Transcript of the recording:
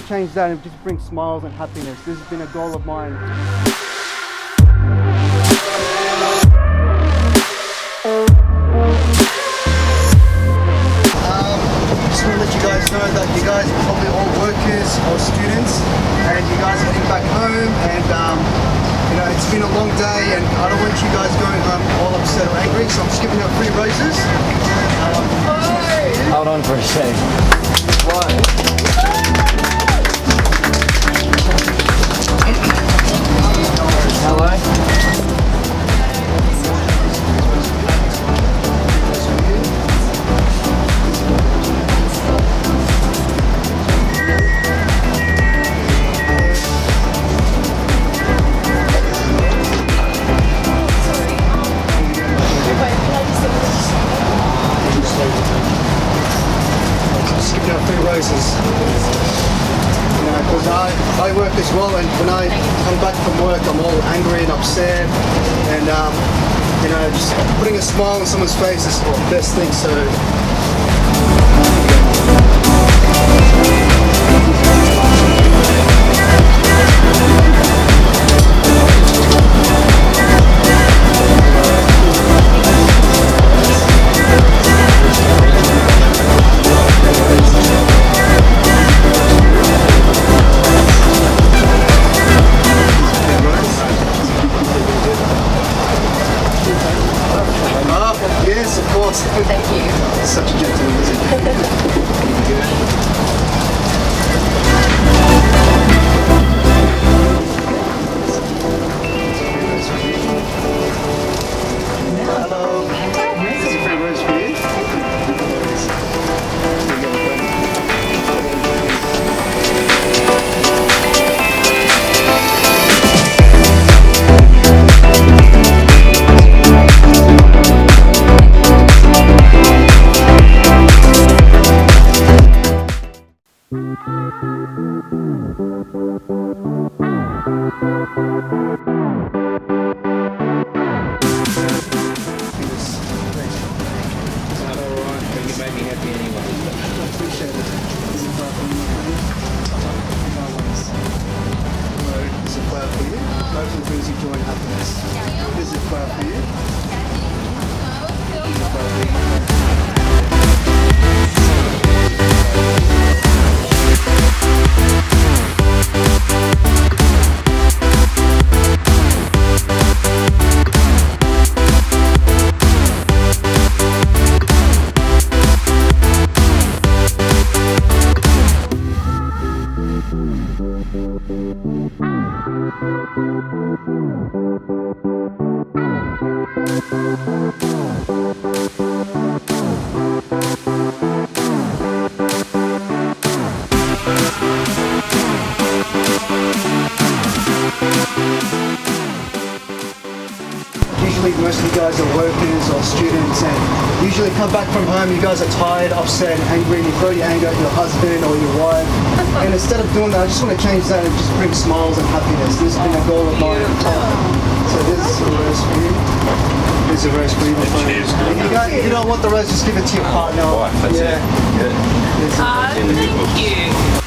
to change that and just bring smiles and happiness. This has been a goal of mine. Just want to let you guys know that you guys are probably all workers or students, and you guys are heading back home, and you know, it's been a long day, and I don't want you guys going home all upset or angry, so I'm just giving out free roses. Hold on for a sec. Hello? Just giving out free roses. You know, because I work as well, and when I come back from work, I'm all angry and upset, and you know, just putting a smile on someone's face is the best thing. So. Yes, of course. Thank you. Such a gentleman, isn't he? Hello. This is a free rose for you. This is a flower for you. Hopefully brings you joy and happiness. This is a flower for you. This is a flower for you. Usually most of you guys are workers or students, and usually come back from home, you guys are tired, upset, angry, and you throw your anger at your husband or your wife. And instead of doing that, I just want to change that and just bring smiles and happiness. This has been a goal of mine. So this is a rose for you. This is a rose for you, my friend. If you don't want the rose, just give it to your partner. Wife, that's it. Yeah. Thank you.